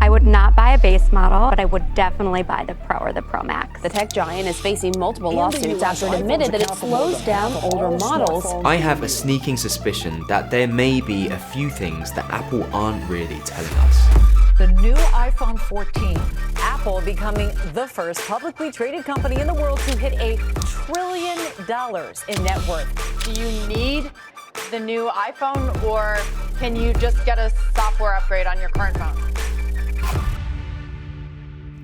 I would not buy a base model, but I would definitely buy the Pro or the Pro Max. The tech giant is facing multiple lawsuits after it admitted that it slows down older models. I have a sneaking suspicion that there may be a few things that Apple aren't really telling us. The new iPhone 14. Apple becoming the first publicly traded company in the world to hit $1 trillion in net worth. Do you need the new iPhone, or can you just get a software upgrade on your current phone?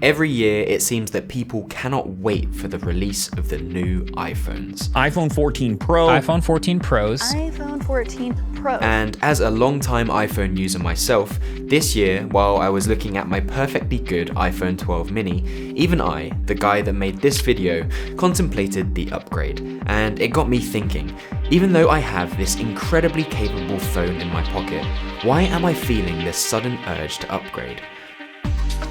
Every year, it seems that people cannot wait for the release of the new iPhones. iPhone 14 Pro, iPhone 14 Pros, iPhone 14 Pro. And as a long-time iPhone user myself, this year, while I was looking at my perfectly good iPhone 12 mini, even I, the guy that made this video, contemplated the upgrade. And it got me thinking, even though I have this incredibly capable phone in my pocket, why am I feeling this sudden urge to upgrade?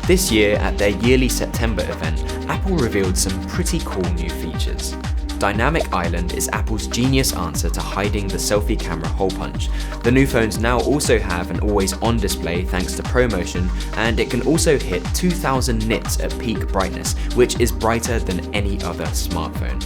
This year, at their yearly September event, Apple revealed some pretty cool new features. Dynamic Island is Apple's genius answer to hiding the selfie camera hole punch. The new phones now also have an always-on display thanks to ProMotion, and it can also hit 2000 nits at peak brightness, which is brighter than any other smartphone.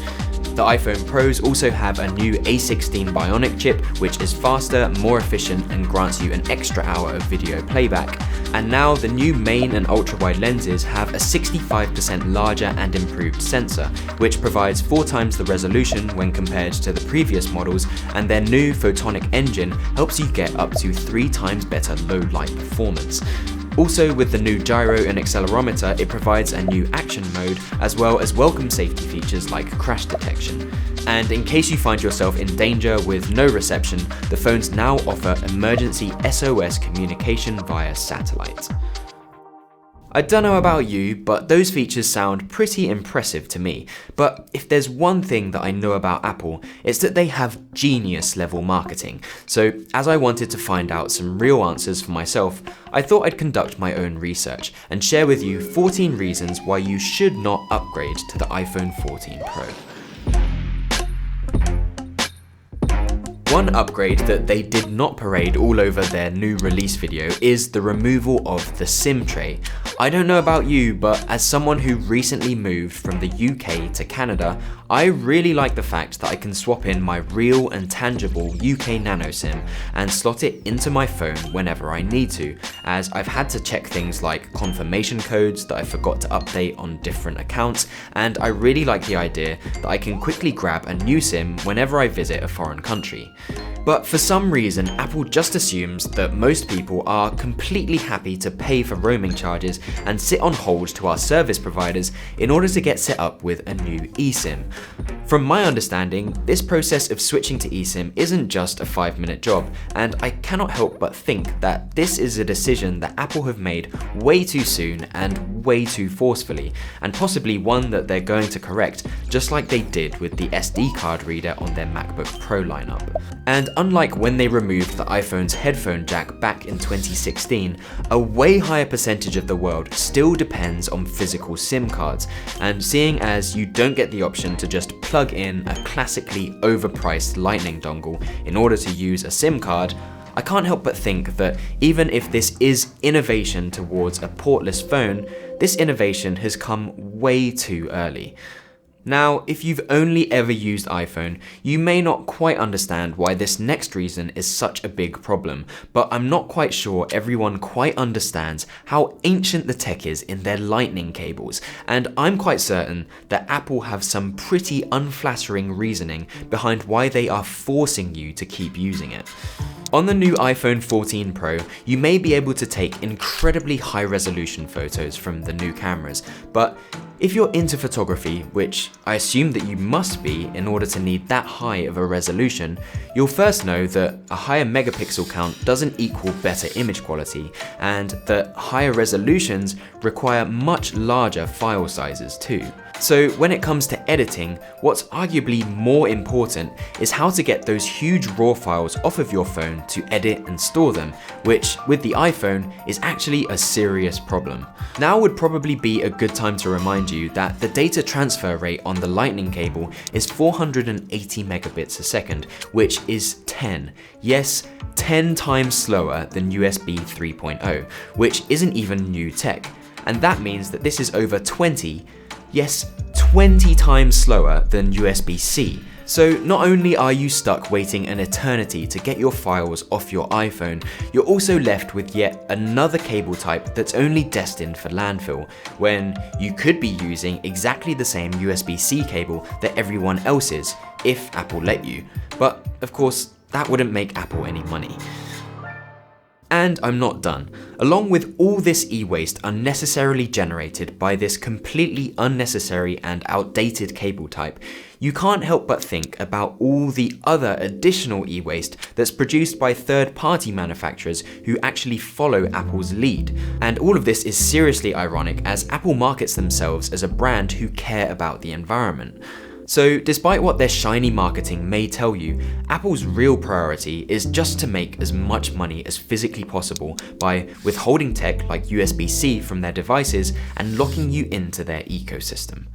The iPhone Pros also have a new A16 Bionic chip, which is faster, more efficient, and grants you an extra hour of video playback. And now the new main and ultra-wide lenses have a 65% larger and improved sensor, which provides 4 times the resolution when compared to the previous models, and their new photonic engine helps you get up to 3 times better low light performance. Also, with the new gyro and accelerometer, it provides a new action mode, as well as welcome safety features like crash detection. And in case you find yourself in danger with no reception, the phones now offer emergency SOS communication via satellite. I don't know about you, but those features sound pretty impressive to me. But if there's one thing that I know about Apple, it's that they have genius level marketing. So as I wanted to find out some real answers for myself, I thought I'd conduct my own research and share with you 14 reasons why you should not upgrade to the iPhone 14 Pro. One upgrade that they did not parade all over their new release video is the removal of the SIM tray. I don't know about you, but as someone who recently moved from the UK to Canada, I really like the fact that I can swap in my real and tangible UK nano SIM and slot it into my phone whenever I need to, as I've had to check things like confirmation codes that I forgot to update on different accounts, and I really like the idea that I can quickly grab a new SIM whenever I visit a foreign country. But for some reason, Apple just assumes that most people are completely happy to pay for roaming charges and sit on hold to our service providers in order to get set up with a new eSIM. From my understanding, this process of switching to eSIM isn't just a 5-minute job, and I cannot help but think that this is a decision that Apple have made way too soon and way too forcefully, and possibly one that they're going to correct, just like they did with the SD card reader on their MacBook Pro lineup. And unlike when they removed the iPhone's headphone jack back in 2016, a way higher percentage of the world still depends on physical SIM cards, and seeing as you don't get the option to just plug in a classically overpriced Lightning dongle in order to use a SIM card, I can't help but think that even if this is innovation towards a portless phone, this innovation has come way too early. Now, if you've only ever used iPhone, you may not quite understand why this next reason is such a big problem, but I'm not quite sure everyone quite understands how ancient the tech is in their lightning cables, and I'm quite certain that Apple have some pretty unflattering reasoning behind why they are forcing you to keep using it. On the new iPhone 14 Pro, you may be able to take incredibly high resolution photos from the new cameras, but if you're into photography, which I assume that you must be in order to need that high of a resolution, you'll first know that a higher megapixel count doesn't equal better image quality, and that higher resolutions require much larger file sizes too. So when it comes to editing, what's arguably more important is how to get those huge RAW files off of your phone to edit and store them, which with the iPhone is actually a serious problem. Now would probably be a good time to remind you that the data transfer rate on the Lightning cable is 480 megabits a second, which is 10 times slower than USB 3.0, which isn't even new tech. And that means that this is over 20 times slower than USB-C. So not only are you stuck waiting an eternity to get your files off your iPhone, you're also left with yet another cable type that's only destined for landfill, when you could be using exactly the same USB-C cable that everyone else is, if Apple let you. But of course, that wouldn't make Apple any money. And I'm not done. Along with all this e-waste unnecessarily generated by this completely unnecessary and outdated cable type, you can't help but think about all the other additional e-waste that's produced by third-party manufacturers who actually follow Apple's lead. And all of this is seriously ironic, as Apple markets themselves as a brand who care about the environment. So despite what their shiny marketing may tell you, Apple's real priority is just to make as much money as physically possible by withholding tech like USB-C from their devices and locking you into their ecosystem.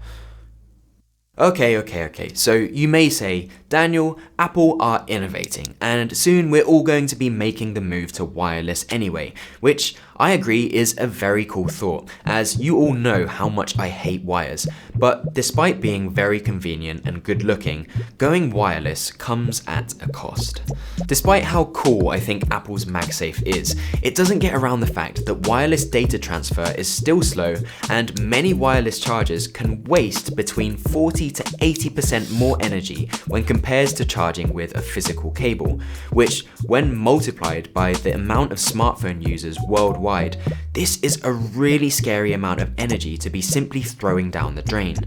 Okay, so you may say, Daniel, Apple are innovating, and soon we're all going to be making the move to wireless anyway, which I agree is a very cool thought, as you all know how much I hate wires. But despite being very convenient and good looking, going wireless comes at a cost. Despite how cool I think Apple's MagSafe is, it doesn't get around the fact that wireless data transfer is still slow, and many wireless chargers can waste between 40 to 80% more energy when compared to charging with a physical cable, which, when multiplied by the amount of smartphone users worldwide, this is a really scary amount of energy to be simply throwing down the drain.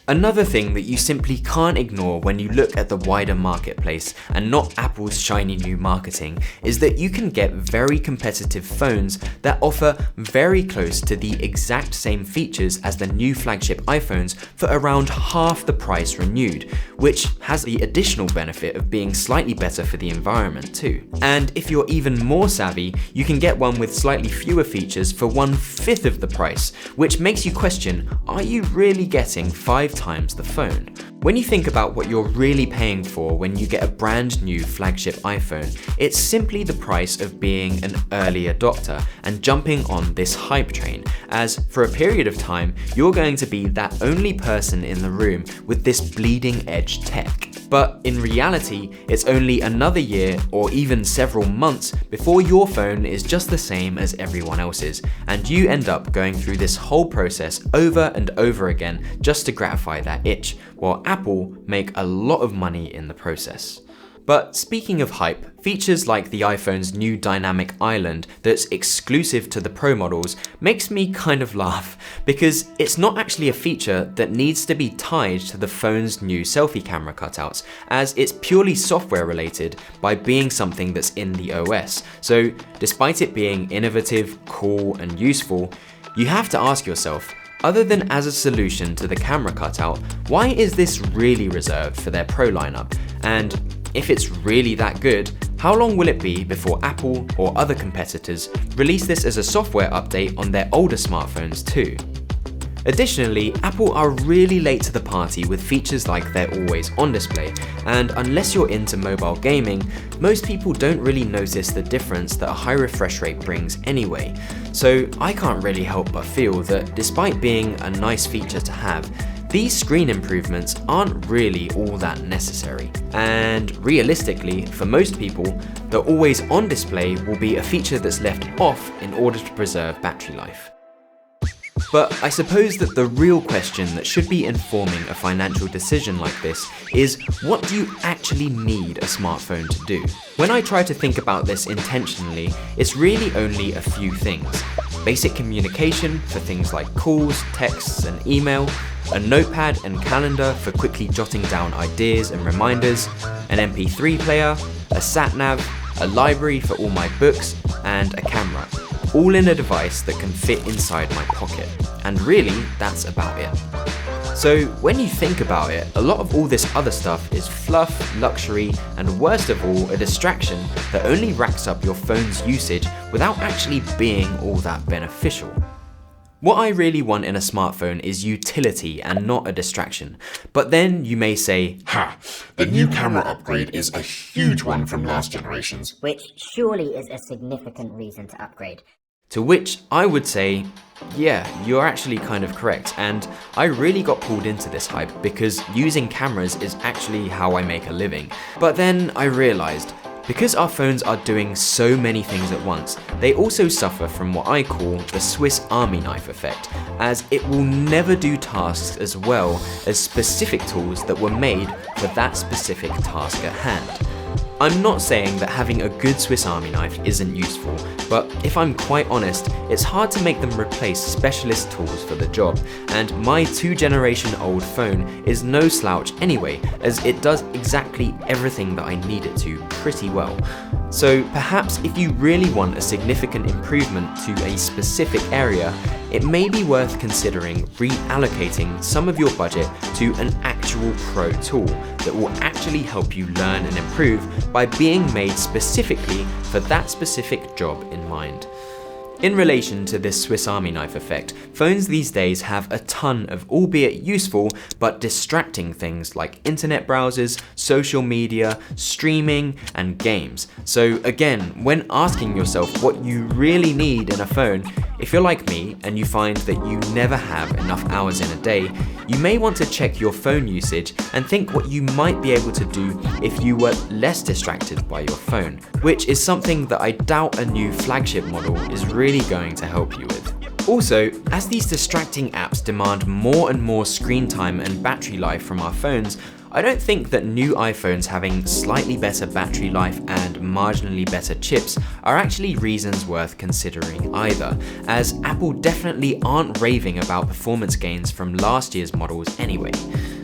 Another thing that you simply can't ignore when you look at the wider marketplace, and not Apple's shiny new marketing, is that you can get very competitive phones that offer very close to the exact same features as the new flagship iPhones for around half the price renewed, which has the additional benefit of being slightly better for the environment too. And if you're even more savvy, you can get one with slightly fewer features for 1/5 of the price, which makes you question, are you really getting 5 times the phone? When you think about what you're really paying for when you get a brand new flagship iPhone, it's simply the price of being an early adopter and jumping on this hype train, as for a period of time, you're going to be that only person in the room with this bleeding edge tech. But in reality, it's only another year or even several months before your phone is just the same as everyone else's, and you end up going through this whole process over and over again just to gratify that itch, while Apple make a lot of money in the process. But speaking of hype, features like the iPhone's new dynamic island that's exclusive to the Pro models makes me kind of laugh, because it's not actually a feature that needs to be tied to the phone's new selfie camera cutouts, as it's purely software related by being something that's in the OS. So despite it being innovative, cool, and useful, you have to ask yourself, other than as a solution to the camera cutout, why is this really reserved for their Pro lineup? And if it's really that good, how long will it be before Apple or other competitors release this as a software update on their older smartphones too? Additionally, Apple are really late to the party with features like their always on display, and unless you're into mobile gaming, most people don't really notice the difference that a high refresh rate brings anyway. So I can't really help but feel that despite being a nice feature to have, these screen improvements aren't really all that necessary. And realistically, for most people, the always on display will be a feature that's left off in order to preserve battery life. But I suppose that the real question that should be informing a financial decision like this is, what do you actually need a smartphone to do? When I try to think about this intentionally, it's really only a few things. Basic communication for things like calls, texts, and email, a notepad and calendar for quickly jotting down ideas and reminders, an MP3 player, a sat-nav, a library for all my books, and a camera. all in a device that can fit inside my pocket. And really, that's about it. So when you think about it, a lot of all this other stuff is fluff, luxury, and worst of all, a distraction that only racks up your phone's usage without actually being all that beneficial. What I really want in a smartphone is utility and not a distraction. But then you may say, Ha! The new camera upgrade is a huge one from last generations. Which surely is a significant reason to upgrade. to which I would say, yeah, you're actually kind of correct, and I really got pulled into this hype because using cameras is actually how I make a living. But then I realized, because our phones are doing so many things at once, they also suffer from what I call the Swiss Army knife effect, as it will never do tasks as well as specific tools that were made for that specific task at hand. I'm not saying that having a good Swiss Army knife isn't useful, but if I'm quite honest, it's hard to make them replace specialist tools for the job, and my 2-generation-old phone is no slouch anyway, as it does exactly everything that I need it to pretty well. So perhaps if you really want a significant improvement to a specific area, it may be worth considering reallocating some of your budget to an actual pro tool that will actually help you learn and improve by being made specifically for that specific job in mind. In relation to this Swiss Army knife effect, phones these days have a ton of albeit useful but distracting things like internet browsers, social media, streaming, and games. So again, when asking yourself what you really need in a phone, if you're like me and you find that you never have enough hours in a day, you may want to check your phone usage and think what you might be able to do if you were less distracted by your phone, which is something that I doubt a new flagship model is really going to help you with. Also, as these distracting apps demand more and more screen time and battery life from our phones, I don't think that new iPhones having slightly better battery life and marginally better chips are actually reasons worth considering either, as Apple definitely aren't raving about performance gains from last year's models anyway.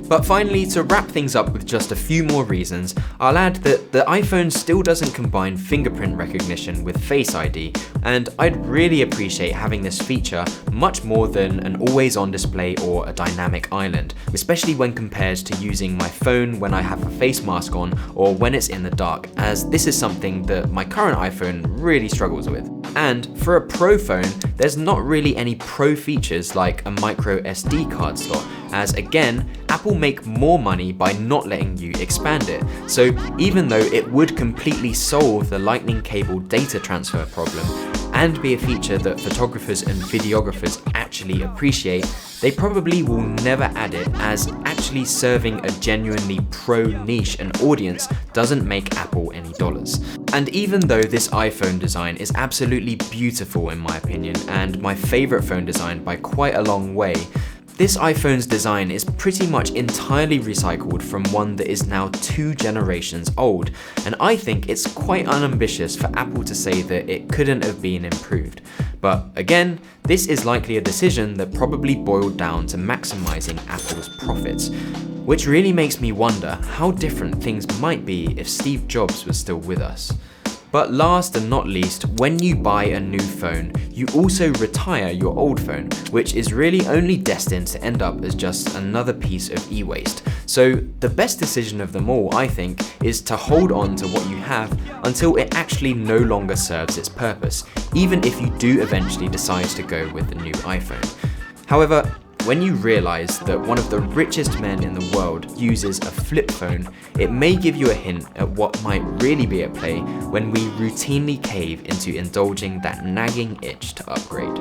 But finally, to wrap things up with just a few more reasons, I'll add that the iPhone still doesn't combine fingerprint recognition with Face ID, and I'd really appreciate having this feature much more than an always-on display or a dynamic island, especially when compared to using my phone when I have a face mask on or when it's in the dark, as this is something that my current iPhone really struggles with. And for a pro phone, there's not really any pro features like a micro SD card slot, as again, Apple make more money by not letting you expand it. So even though it would completely solve the lightning cable data transfer problem and be a feature that photographers and videographers actually appreciate, they probably will never add it, as actually serving a genuinely pro niche and audience doesn't make Apple any dollars. And even though this iPhone design is absolutely beautiful in my opinion, and my favorite phone design by quite a long way, this iPhone's design is pretty much entirely recycled from one that is now 2 generations old, and I think it's quite unambitious for Apple to say that it couldn't have been improved. But again, this is likely a decision that probably boiled down to maximizing Apple's profits, which really makes me wonder how different things might be if Steve Jobs was still with us. But last and not least, when you buy a new phone, you also retire your old phone, which is really only destined to end up as just another piece of e-waste. So the best decision of them all, I think, is to hold on to what you have until it actually no longer serves its purpose, even if you do eventually decide to go with the new iPhone. However, when you realize that one of the richest men in the world uses a flip phone, it may give you a hint at what might really be at play when we routinely cave into indulging that nagging itch to upgrade.